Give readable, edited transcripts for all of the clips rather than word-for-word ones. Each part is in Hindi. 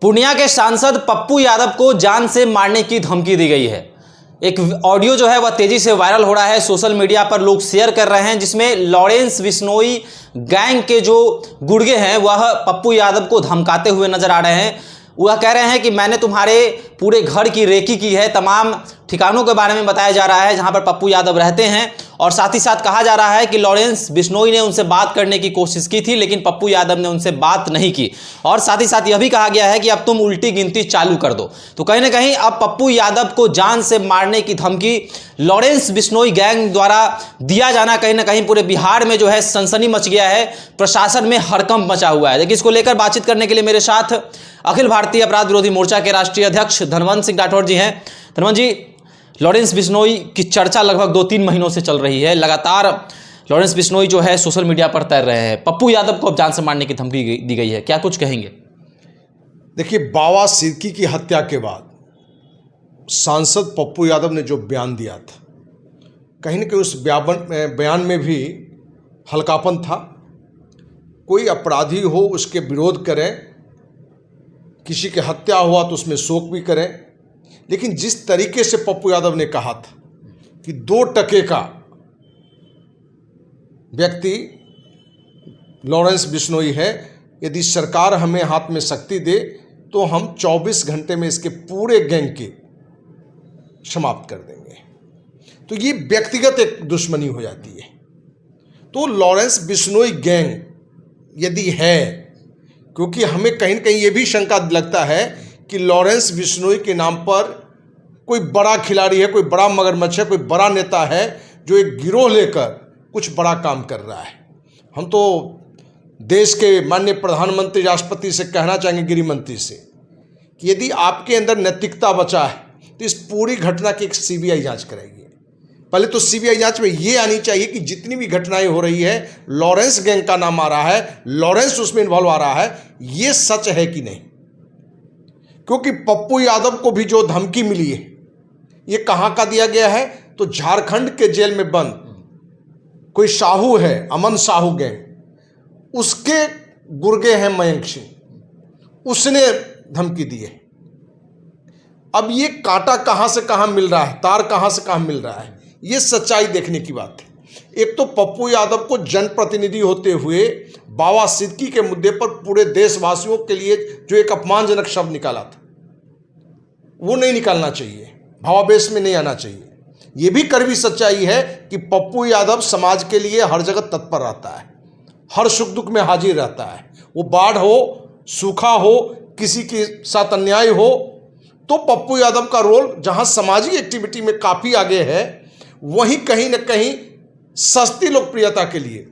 पूर्णिया के सांसद पप्पू यादव को जान से मारने की धमकी दी गई है। एक ऑडियो जो है वह तेजी से वायरल हो रहा है, सोशल मीडिया पर लोग शेयर कर रहे हैं, जिसमें लॉरेंस बिश्नोई गैंग के जो गुर्गे हैं वह पप्पू यादव को धमकाते हुए नजर आ रहे हैं। वह कह रहे हैं कि मैंने तुम्हारे पूरे घर की रेकी की है, तमाम ठिकानों के बारे में बताया जा रहा है जहां पर पप्पू यादव रहते हैं, और साथ ही साथ कहा जा रहा है कि लॉरेंस बिश्नोई ने उनसे बात करने की कोशिश की थी लेकिन पप्पू यादव ने उनसे बात नहीं की, और साथ ही साथ यह भी कहा गया है कि अब तुम उल्टी गिनती चालू कर दो। तो कहीं ना कहीं अब पप्पू यादव को जान से मारने की धमकी लॉरेंस बिश्नोई गैंग द्वारा दिया जाना कहीं ना कहीं पूरे बिहार में जो है सनसनी मच गया है, प्रशासन में हड़कंप मचा हुआ है। देखिए, इसको लेकर बातचीत करने के लिए मेरे साथ अखिल भारतीय अपराध विरोधी मोर्चा के राष्ट्रीय अध्यक्ष धनवंत सिंह राठौर जी हैं। धनवंत जी, लॉरेंस बिश्नोई की चर्चा लगभग 2-3 महीनों से चल रही है, लगातार लॉरेंस बिश्नोई जो है सोशल मीडिया पर तैर रहे हैं, पप्पू यादव को अब जान से मारने की धमकी दी गई है, क्या कुछ कहेंगे? देखिए, बाबा सिद्दीकी की हत्या के बाद सांसद पप्पू यादव ने जो बयान दिया था, कहीं ना कहीं उस बयान में भी हल्कापन था। कोई अपराधी हो उसके विरोध करें, किसी की हत्या हुआ तो उसमें शोक भी करें, लेकिन जिस तरीके से पप्पू यादव ने कहा था कि 2 टके का व्यक्ति लॉरेंस बिश्नोई है, यदि सरकार हमें हाथ में शक्ति दे तो हम 24 घंटे में इसके पूरे गैंग के समाप्त कर देंगे, तो ये व्यक्तिगत एक दुश्मनी हो जाती है। तो लॉरेंस बिश्नोई गैंग यदि है, क्योंकि हमें कहीं न कहीं ये भी शंका लगता है कि लॉरेंस बिश्नोई के नाम पर कोई बड़ा खिलाड़ी है, कोई बड़ा मगरमच्छ है, कोई बड़ा नेता है जो एक गिरोह लेकर कुछ बड़ा काम कर रहा है। हम तो देश के माननीय प्रधानमंत्री, राष्ट्रपति से कहना चाहेंगे, गृह मंत्री से, कि यदि आपके अंदर नैतिकता बचा है तो इस पूरी घटना की एक सीबीआई जांच कराइए। पहले तो सीबीआई जांच में ये आनी चाहिए कि जितनी भी घटनाएं हो रही है, लॉरेंस गैंग का नाम आ रहा है, लॉरेंस उसमें इन्वॉल्व आ रहा है, ये सच है कि नहीं। क्योंकि पप्पू यादव को भी जो धमकी मिली है, ये कहां का दिया गया है, तो झारखंड के जेल में बंद कोई साहू है, अमन साहू गैंग, उसके गुर्गे हैं मयंक सिंह, उसने धमकी दी है। अब ये कांटा कहां से कहां मिल रहा है, तार कहां से कहां मिल रहा है, ये सच्चाई देखने की बात है। एक तो पप्पू यादव को जनप्रतिनिधि होते हुए बाबा सिद्दीकी के मुद्दे पर पूरे देशवासियों के लिए जो एक अपमानजनक शब्द निकाला था, वो नहीं निकालना चाहिए, भावावेश में नहीं आना चाहिए। ये भी कड़वी सच्चाई है कि पप्पू यादव समाज के लिए हर जगह तत्पर रहता है, हर सुख दुख में हाजिर रहता है। वो बाढ़ हो, सूखा हो, किसी के साथ अन्याय हो, तो पप्पू यादव का रोल जहां सामाजिक एक्टिविटी में काफ़ी आगे है, वहीं कहीं ना कहीं सस्ती लोकप्रियता के लिए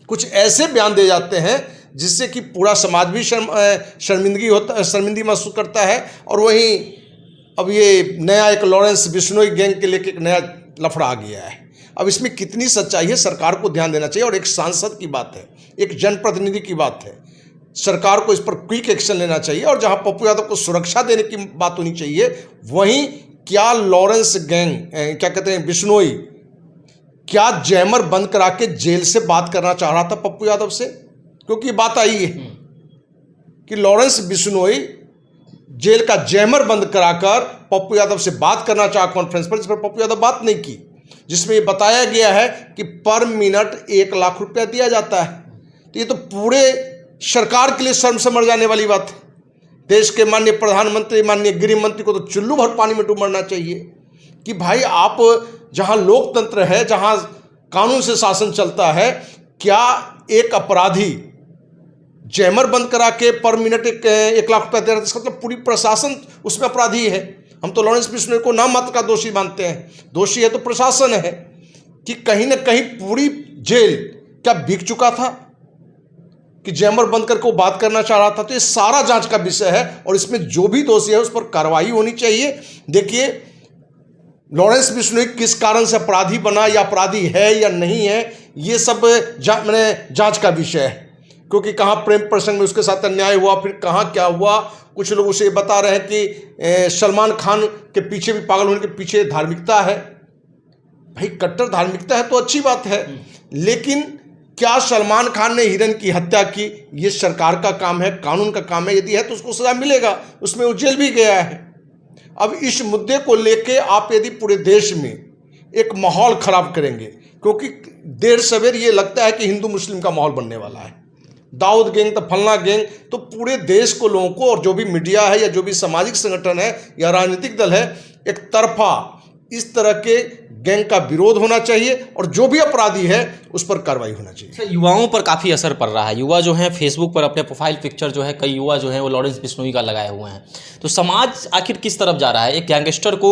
कुछ ऐसे बयान दे जाते हैं जिससे कि पूरा समाज भी शर्मिंदगी महसूस करता है। और वहीं अब ये नया एक लॉरेंस बिश्नोई गैंग के लेके एक नया लफड़ा आ गया है। अब इसमें कितनी सच्चाई है, सरकार को ध्यान देना चाहिए। और एक सांसद की बात है, एक जनप्रतिनिधि की बात है, सरकार को इस पर क्विक एक्शन लेना चाहिए। और जहां पप्पू यादव को सुरक्षा देने की बात होनी चाहिए, वहीं क्या लॉरेंस गैंग, क्या कहते हैं, बिश्नोई, क्या जैमर बंद करा के जेल से बात करना चाह रहा था पप्पू यादव से? क्योंकि बात आई है कि लॉरेंस बिश्नोई जेल का जैमर बंद कराकर पप्पू यादव से बात करना चाहा कॉन्फ्रेंस पर, जिस पर पप्पू यादव बात नहीं की, जिसमें ये बताया गया है कि पर मिनट 1 लाख रुपया दिया जाता है। तो ये तो पूरे सरकार के लिए शर्म से मर जाने वाली बात है। देश के माननीय प्रधानमंत्री, माननीय गृह मंत्री को तो चुल्लू भर पानी में डूब मरना चाहिए कि भाई, आप जहां लोकतंत्र है, जहां कानून से शासन चलता है, क्या एक अपराधी जैमर बंद करा के पर मिनट 1 लाख रुपया दे रहा है? इसका मतलब पूरी प्रशासन उसमें अपराधी है। हम तो लॉरेंस बिश्नोई को नाम मात्र का दोषी मानते हैं, दोषी है तो प्रशासन है। कि कहीं ना कहीं पूरी जेल क्या बिक चुका था कि जैमर बंद करके वो बात करना चाह रहा था? तो ये सारा जांच का विषय है और इसमें जो भी दोषी है उस पर कार्रवाई होनी चाहिए। देखिए, लॉरेंस बिश्नोई किस कारण से अपराधी बना, या अपराधी है या नहीं है, ये सब जांच का विषय है। क्योंकि कहाँ प्रेम प्रसंग में उसके साथ अन्याय हुआ, फिर कहाँ क्या हुआ। कुछ लोग उसे बता रहे हैं कि सलमान खान के पीछे भी, पागल होने के पीछे धार्मिकता है। भाई, कट्टर धार्मिकता है तो अच्छी बात है, लेकिन क्या सलमान खान ने हिरन की हत्या की? ये सरकार का काम है, कानून का काम है। यदि है तो उसको सजा मिलेगा, उसमें वो जेल भी गया है। अब इस मुद्दे को लेके आप यदि पूरे देश में एक माहौल खराब करेंगे, क्योंकि देर सवेर ये लगता है कि हिंदू मुस्लिम का माहौल बनने वाला है, दाऊद गैंग तो फलना गैंग, तो पूरे देश को, लोगों को, और जो भी मीडिया है या जो भी सामाजिक संगठन है या राजनीतिक दल है, एक तरफा इस तरह के गैंग का विरोध होना चाहिए और जो भी अपराधी है उस पर कार्रवाई होना चाहिए। युवाओं पर काफ़ी असर पड़ रहा है। युवा जो हैं फेसबुक पर अपने प्रोफाइल पिक्चर जो है, कई युवा जो हैं वो लॉरेंस बिश्नोई का लगाए हुए हैं। तो समाज आखिर किस तरफ जा रहा है? एक गैंगस्टर को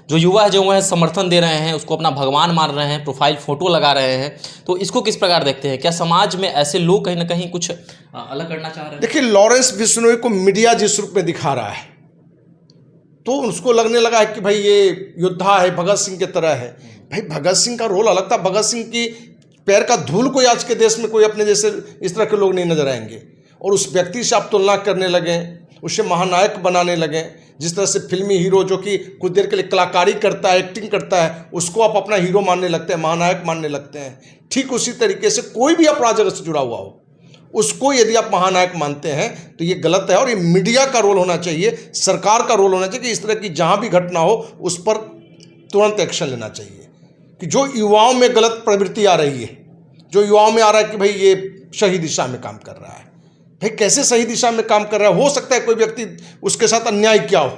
जो युवा जो है समर्थन दे रहे हैं, उसको अपना भगवान मान रहे हैं, प्रोफाइल फ़ोटो लगा रहे हैं, तो इसको किस प्रकार देखते हैं? क्या समाज में ऐसे लोग कहीं ना कहीं कुछ अलग करना चाह रहे हैं? देखिए, लॉरेंस बिश्नोई को मीडिया जिस रूप में दिखा रहा है तो उसको लगने लगा है कि भाई ये योद्धा है, भगत सिंह की तरह है। भाई भगत सिंह का रोल अलग था। भगत सिंह की पैर का धूल कोई आज के देश में कोई अपने जैसे इस तरह के लोग नहीं नजर आएंगे, और उस व्यक्ति से आप तुलना करने लगे, उसे महानायक बनाने लगे। जिस तरह से फिल्मी हीरो जो कि कुछ देर के लिए कलाकारी करता है, एक्टिंग करता है, उसको आप अपना हीरो मानने लगते हैं, महानायक मानने लगते हैं। ठीक उसी तरीके से कोई भी अपराध जगत से जुड़ा हुआ हो, उसको यदि आप महानायक मानते हैं तो ये गलत है। और ये मीडिया का रोल होना चाहिए, सरकार का रोल होना चाहिए कि इस तरह की जहाँ भी घटना हो उस पर तुरंत एक्शन लेना चाहिए। कि जो युवाओं में गलत प्रवृत्ति आ रही है, जो युवाओं में आ रहा है कि भाई ये सही दिशा में काम कर रहा है, भाई कैसे सही दिशा में काम कर रहा है? हो सकता है कोई व्यक्ति उसके साथ अन्याय किया हो,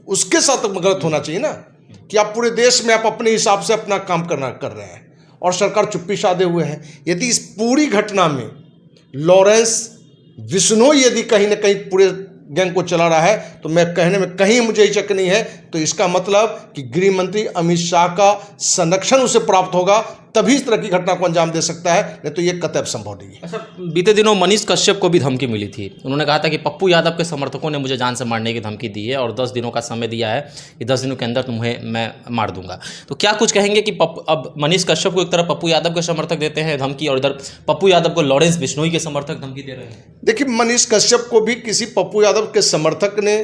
उसके साथ गलत होना चाहिए ना, कि आप पूरे देश में आप अपने हिसाब से अपना काम कर रहे हैं और सरकार चुप्पी साधे हुए है। यदि इस पूरी घटना में लॉरेंस बिश्नोई यदि कहीं ना कहीं पूरे गैंग को चला रहा है, तो मैं कहने में कहीं मुझे हिचक नहीं है, तो इसका मतलब कि गृह मंत्री अमित शाह का संरक्षण उसे प्राप्त होगा, तभी इस तरह की घटना को अंजाम दे सकता है, नहीं तो ये कतई संभव नहीं है। अच्छा, बीते दिनों मनीष कश्यप को भी धमकी मिली थी। उन्होंने कहा था कि पप्पू यादव के समर्थकों ने मुझे जान से मारने की धमकी दी है और 10 दिनों का समय दिया है कि 10 दिनों के अंदर तुम्हें मैं मार दूंगा। तो क्या कुछ कहेंगे कि अब मनीष कश्यप को एक तरफ पप्पू यादव के समर्थक देते हैं धमकी, और इधर पप्पू यादव को लॉरेंस बिश्नोई के समर्थक धमकी दे रहे हैं? देखिए, मनीष कश्यप को भी किसी पप्पू यादव के समर्थक ने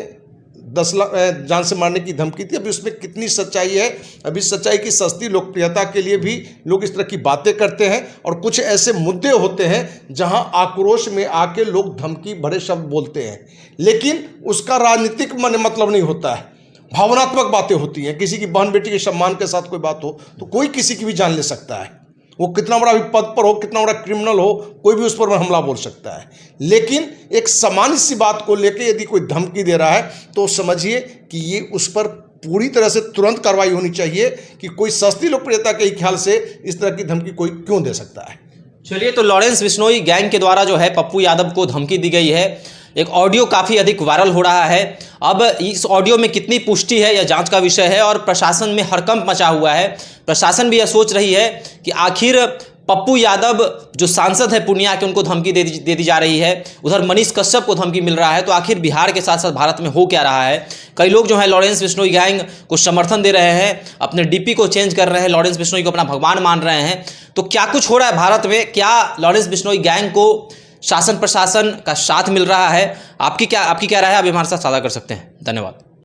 10 लाख जान से मारने की धमकी थी। अभी उसमें कितनी सच्चाई है? अभी सच्चाई की सस्ती लोकप्रियता के लिए भी लोग इस तरह की बातें करते हैं, और कुछ ऐसे मुद्दे होते हैं जहां आक्रोश में आके लोग धमकी भरे शब्द बोलते हैं, लेकिन उसका राजनीतिक मतलब नहीं होता है, भावनात्मक बातें होती हैं। किसी की बहन बेटी के सम्मान के साथ कोई बात हो तो कोई किसी की भी जान ले सकता है, वो कितना बड़ा भी पद पर हो, कितना बड़ा क्रिमिनल हो, कोई भी उस पर हमला बोल सकता है। लेकिन एक सामान्य सी बात को लेकर यदि कोई धमकी दे रहा है तो समझिए कि ये उस पर पूरी तरह से तुरंत कार्रवाई होनी चाहिए, कि कोई सस्ती लोकप्रियता के ख्याल से इस तरह की धमकी कोई क्यों दे सकता है। चलिए, तो लॉरेंस बिश्नोई गैंग के द्वारा जो है पप्पू यादव को धमकी दी गई है। एक ऑडियो काफ़ी अधिक वायरल हो रहा है। अब इस ऑडियो में कितनी पुष्टि है यह जांच का विषय है, और प्रशासन में हड़कंप मचा हुआ है। प्रशासन भी यह सोच रही है कि आखिर पप्पू यादव जो सांसद है पूर्णिया के, उनको धमकी दे दी जा रही है, उधर मनीष कश्यप को धमकी मिल रहा है, तो आखिर बिहार के साथ साथ भारत में हो क्या रहा है? कई लोग जो है लॉरेंस बिश्नोई गैंग को समर्थन दे रहे हैं, अपने डीपी को चेंज कर रहे हैं, लॉरेंस बिश्नोई को अपना भगवान मान रहे हैं। तो क्या कुछ हो रहा है भारत में? क्या लॉरेंस बिश्नोई गैंग को शासन प्रशासन का साथ मिल रहा है? आपकी क्या राय है? आप हमारे साथ साझा कर सकते हैं। धन्यवाद।